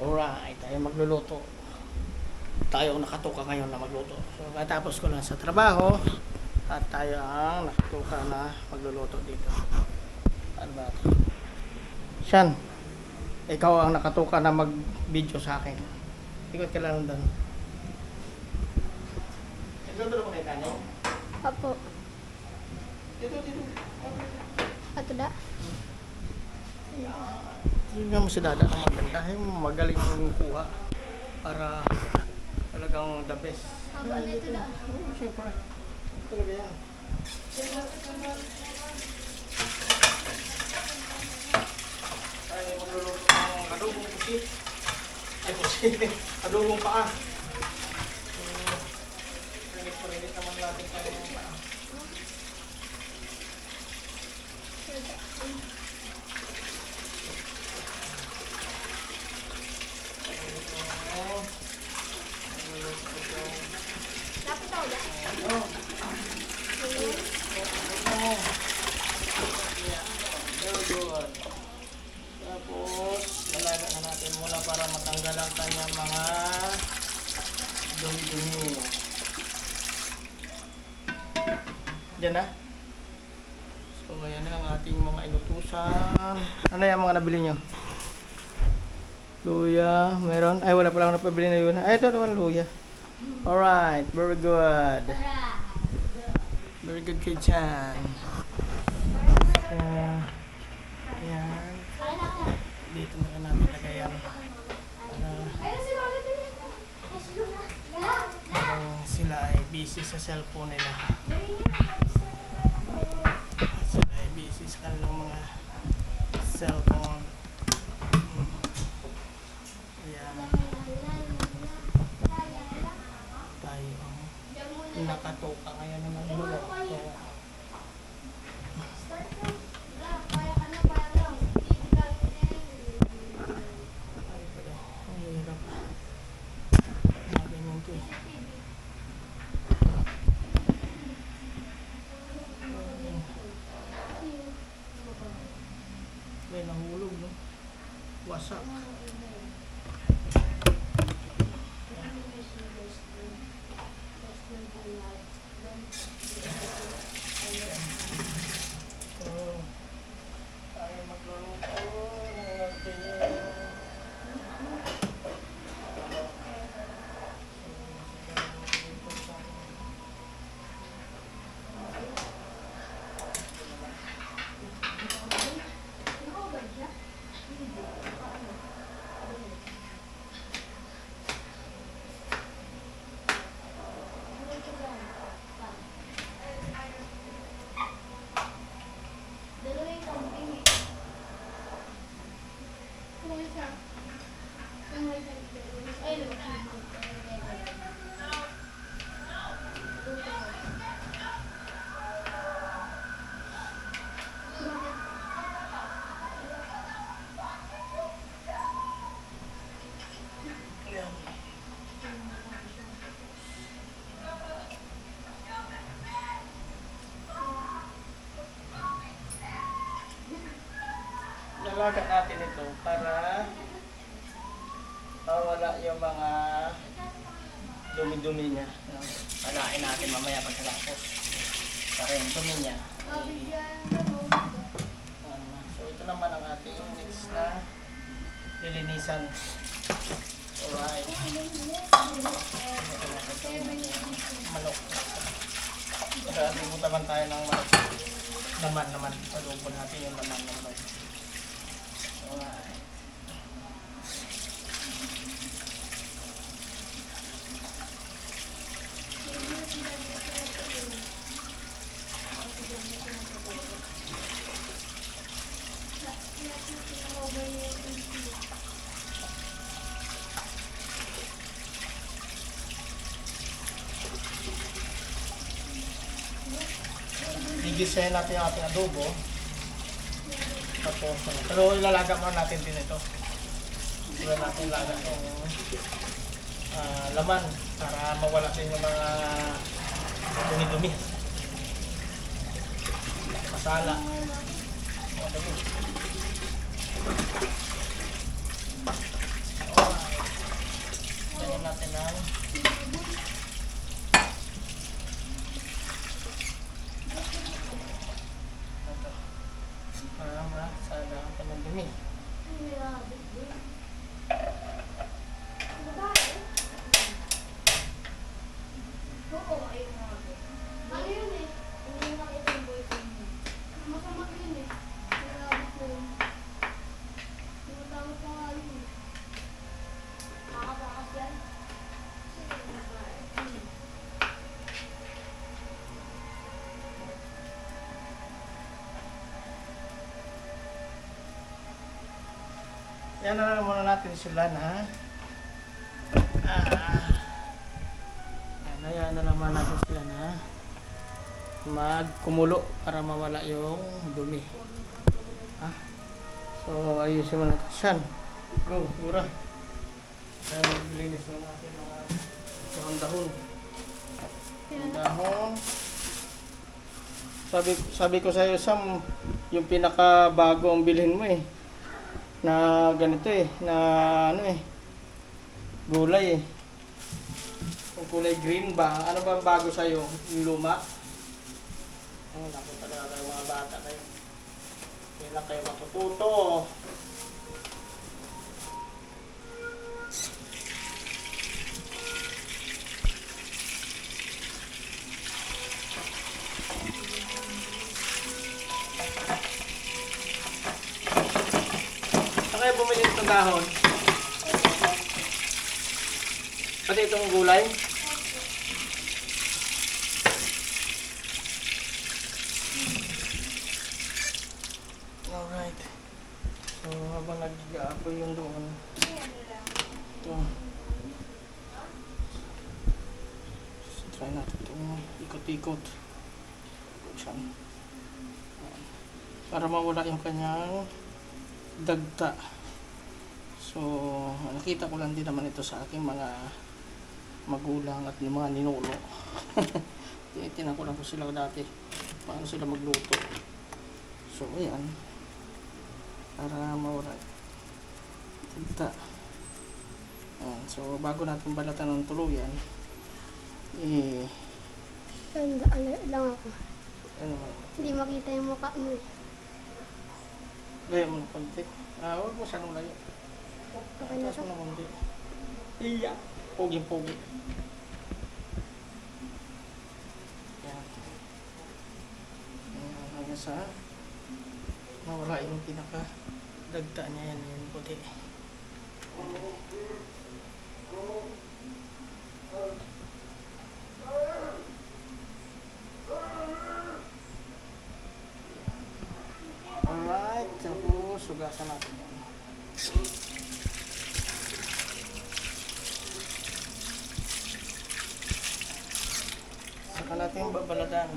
Alright, tayo magluluto. Tayo ang nakatuka ngayon na magluto. So, katapos ko lang sa trabaho at tayo ang nakatuka na magluluto dito. Ano ba ito? Siyan, ikaw ang nakatuka na mag-video sa akin. Ikot ka lang doon. Nagluto ko na kanin? Apo. Dito. Ato da. Tingnan mo si Dada ang maganda. Magaling yung kuha para talagang the best. Aba nito da. Oo, siyempre. Talaga yan. Ay, magluluto ng adobong pusit. Ay, pusit. Adobong paa. Rinit naman natin sa adobong paa. Dapat daw da. Very good. Tapos, lalaga na natin muna para matanggal ang kanyang mga dumi-dumi. Diyan na. So, ayan na ang ating mga inutusan. Ano yung mga nabili nyo? Luya, meron? Ay, wala pala akong napabili na yun. Ay, ito naman luya. Alright, very good. Very good kay Chan. Ayan. Dito na namin lagay yan. Sila ay busy sa cellphone nila. Sila ay busy sa kanilang mga cellphone. Ayan. Tayo ang nakatoka ngayon naman ulo. May nahulog, no? Wasak. So, tayo magluluto ng ating lalaga natin ito para mawala yung mga dumi-dumi niya. Palain natin mamaya pagkatapos para yung dumi niya. So ito naman ang ating next na lilinisan. Alright. Manok. Pagkatapos naman tayo ng manok. Naman. Palubo natin yung laman ng manok. Alright. Gigisahin natin yung ating adobo. Tapos, pero ilalaga muna natin din ito. Iba natin laga yung laman para mawala din yung mga dumi-dumi. Masala. Dumi. Para masala ka ng dumi. Oo, ayun nga. Ano yun eh? Hindi mo nakita yung boyfriend mo. Masama yun eh. Grabe ko yun. Tumatawag pa nga yun eh. Nakakabakas yan. Yan na lang muna natin sila na yan na naman natin sila na magkumulo para mawala yung dumi. So ayusin mo natin siyan. Go, gura. Kaya maglinis na natin mga dahon-dahon. Dahon. Sabi ko sa iyo, Sam, yung pinakabago ang bilhin mo na ganito na ano gulay Yung kulay green ba? Ano ba bago sa iyo? Yung luma? Naku talaga kayo mga bata kayo. Kailan kayo matututo? Saan kayo bumili itong dahon? Pati itong gulay? Alright. So, habang nag-aapoy yung doon. Ito. So, try natin itong ikot-ikot. Saan? Para mawala yung kanyang dagta. So, nakita ko lang din naman ito sa aking mga magulang at yung mga ninuno. Tinitingnan ko lang po sila dati. Paano sila magluto. So, ayan. Para mawala. Dagta. Ayan. So, bago natin balatan ng tuluyan, lang ako. ano, Hindi makita yung mukha mo eh. gaya mo ng konti. Huwag mo sanong layo. Okay na Taas to? mo ng konti. Iya. Pogi-pogi. Yan. Ayan, hanggang sa mawala yung pinaka-dagta niya yan. Yung puti. Alright. Tapos, sugasan natin yan. Saka natin babalatan.